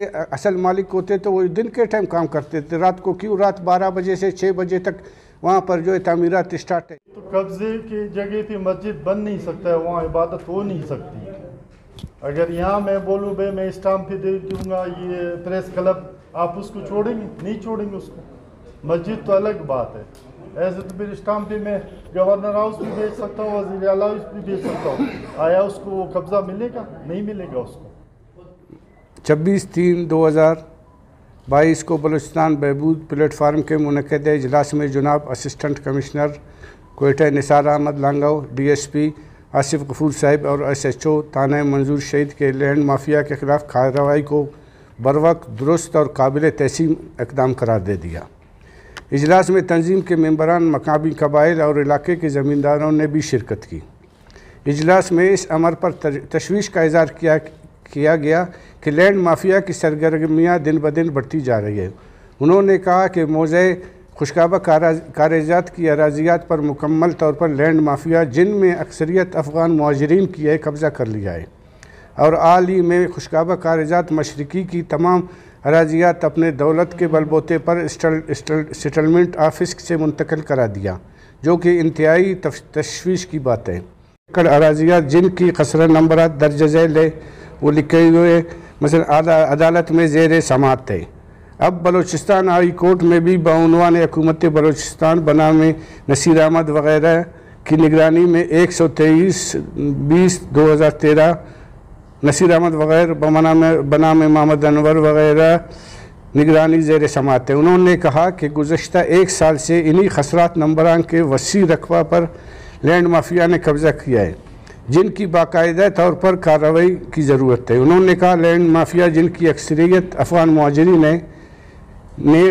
اصل مالک ہوتے تو وہ دن کے ٹائم کام کرتے تھے، رات کو کیوں؟ رات 12 بجے سے 6 بجے تک وہاں پر جو ہے تعمیرات اسٹارٹ ہے۔ تو قبضے کی جگہ تھی، مسجد بن نہیں سکتا ہے، وہاں عبادت ہو نہیں سکتی۔ اگر یہاں میں بولوں بھائی میں اسٹامپ پہ دے دوں گا یہ پریس کلب، آپ اس کو چھوڑیں گے؟ نہیں چھوڑیں گے اس کو۔ مسجد تو الگ بات ہے، ایسے تو پھر اسٹامپ پہ میں گورنر ہاؤس بھی بھیج سکتا ہوں، وزیر اعلیٰ بھی بھیج سکتا ہوں، آیا اس کو وہ قبضہ ملے گا؟ نہیں ملے گا اس کو۔ 26/3/2022 کو بلوچستان بہبود پلیٹ فارم کے منعقدہ اجلاس میں جناب assistant commissioner Quetta Nisar Ahmed Langau, D S P Asif Ghafoor صاحب اور ایس ایچ او تھانہ منظور شہید کے لینڈ مافیا کے خلاف کارروائی کو بروقت، درست اور قابل تحسین اقدام قرار دے دیا۔ اجلاس میں تنظیم کے ممبران، مقامی قبائل اور علاقے کے زمینداروں نے بھی شرکت کی۔ اجلاس میں اس امر پر تشویش کا اظہار کیا گیا کہ لینڈ مافیا کی سرگرمیاں دن بدن بڑھتی جا رہی ہے۔ انہوں نے کہا کہ موضع خشکابہ کاریزات کی اراضیات پر مکمل طور پر لینڈ مافیا، جن میں اکثریت افغان مہاجرین کی ہے، قبضہ کر لیا ہے اور حال ہی میں خشکابہ کاریزات مشرقی کی تمام اراضیات اپنے دولت کے بل بوتے پر سیٹلمنٹ آفس سے منتقل کرا دیا، جو کہ انتہائی تشویش کی بات ہے۔ اراضیات جن کی خسرہ نمبرات درج ذیل ہے وہ لکھے ہوئے مثلا عدالت میں زیر سماعت ہے۔ اب بلوچستان ہائی کورٹ میں بھی بعنوان حکومت بلوچستان بنام نصیر احمد وغیرہ کی نگرانی میں 123/20/2013 نصیر احمد وغیرہ بنام محمد انور وغیرہ نگرانی زیر سماعت ہے۔ انہوں نے کہا کہ گزشتہ 1 سال سے انہی خسرات نمبران کے وسیع رقبہ پر لینڈ مافیا نے قبضہ کیا ہے، جن کی باقاعدہ طور پر کارروائی کی ضرورت ہے۔ انہوں نے کہا لینڈ مافیا جن کی اکثریت افغان مہاجرین نے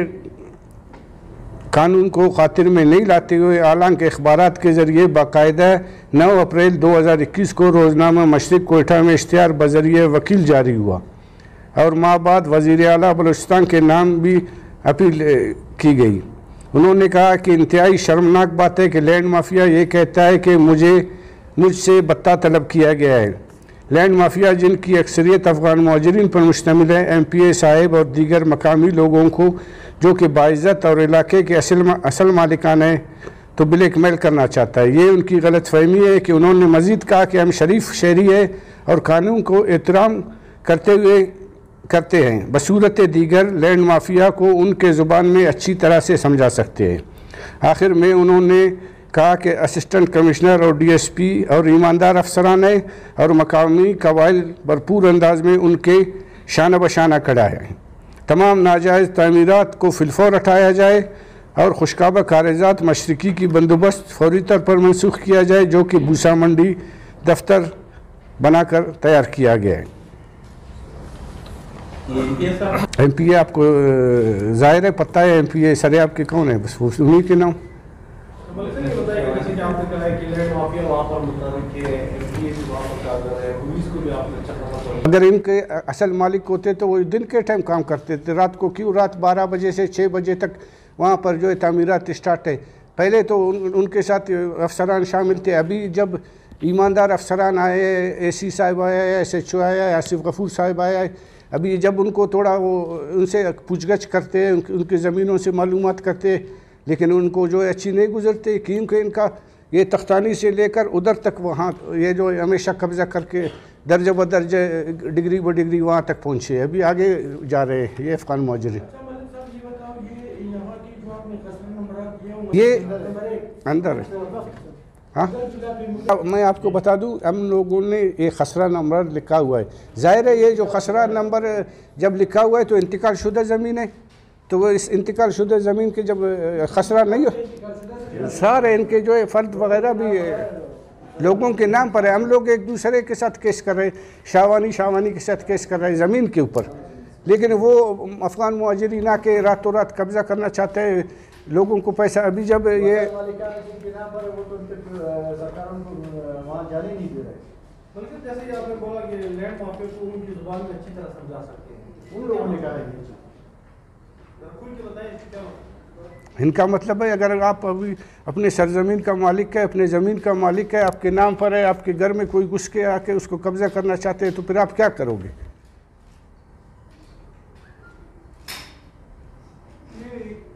قانون کو خاطر میں نہیں لاتے ہوئے اعلان کے اخبارات کے ذریعے باقاعدہ 9 اپریل 2021 کو روزنامہ مشرق کوئٹہ میں اشتہار بذریعہ وکیل جاری ہوا اور ماہ بعد وزیر اعلیٰ بلوچستان کے نام بھی اپیل کی گئی۔ انہوں نے کہا کہ انتہائی شرمناک بات ہے کہ لینڈ مافیا یہ کہتا ہے کہ مجھ سے بتہ طلب کیا گیا ہے۔ لینڈ مافیا جن کی اکثریت افغان مہاجرین پر مشتمل ہے، ایم پی اے صاحب اور دیگر مقامی لوگوں کو جو کہ باعزت اور علاقے کے اصل مالکان ہیں تو بلیک میل کرنا چاہتا ہے۔ یہ ان کی غلط فہمی ہے کہ انہوں نے مزید کہا کہ ہم شریف شہری ہیں اور قانون کو احترام کرتے ہیں، بصورت دیگر لینڈ مافیا کو ان کے زبان میں اچھی طرح سے سمجھا سکتے ہیں۔ آخر میں انہوں نے کہا کہ اسسٹنٹ کمشنر اور ڈی ایس پی اور ایماندار افسران ہیں اور مقامی قبائل بھرپور انداز میں ان کے شانہ بشانہ کھڑا ہے۔ تمام ناجائز تعمیرات کو فی الفور ہٹایا جائے اور خشکابہ کاریزات مشرقی کی بندوبست فوری طور پر منسوخ کیا جائے، جو کہ بوسا منڈی دفتر بنا کر تیار کیا گیا ہے۔ ایم پی اے آپ کو ظاہر ہے پتہ ہے، ایم پی اے سر آپ کے کون ہیں؟ بس انہیں کے نام۔ اگر ان کے اصل مالک ہوتے تو وہ دن کے ٹائم کام کرتے تھے، رات کو کیوں؟ رات 12 بجے سے 6 بجے تک وہاں پر جو ہے تعمیرات اسٹارٹ ہے۔ پہلے تو ان کے ساتھ افسران شامل تھے، ابھی جب ایماندار افسران آئے، اے سی صاحب آیا ہے، ایس ایچ او آیا ہے، آصف غفور صاحب آیا ہے، ابھی جب ان کو تھوڑا ان سے پوچھ گچھ کرتے ہیں، ان کی زمینوں سے معلومات کرتے، لیکن ان کو جو ہے اچھی نہیں گزرتے، کیونکہ ان کا یہ تختانی سے لے کر ادھر تک وہاں یہ جو ہمیشہ قبضہ کر کے درجہ بدرجہ ڈگری ب ڈگری وہاں تک پہنچے، ابھی آگے جا رہے ہیں یہ افغان مہاجرین۔ یہ اندر ہے۔ ہاں میں آپ کو بتا دوں، ہم لوگوں نے ایک خسرہ نمبر لکھا ہوا ہے۔ ظاہر ہے یہ جو خسرہ نمبر جب لکھا ہوا ہے تو انتقال شدہ زمین ہے، تو وہ اس انتقال شدہ زمین کے جب خسرہ نہیں ہو، سارے ان کے جو ہے فرد وغیرہ بھی لوگوں کے نام پر ہے۔ ہم لوگ ایک دوسرے کے ساتھ کیس کر رہے ہیں، شاوانی کے ساتھ کیس کر رہے ہیں زمین کے اوپر، لیکن وہ افغان مہاجرین آ کے راتوں رات قبضہ کرنا چاہتے ہیں لوگوں کو پیسہ۔ ابھی جب یہ ان کا مطلب ہے اگر آپ ابھی اپنے سرزمین کا مالک ہے، اپنے زمین کا مالک ہے، آپ کے نام پر ہے، آپ کے گھر میں کوئی گھس کے آ کے اس کو قبضہ کرنا چاہتے ہیں تو پھر آپ کیا کرو گے؟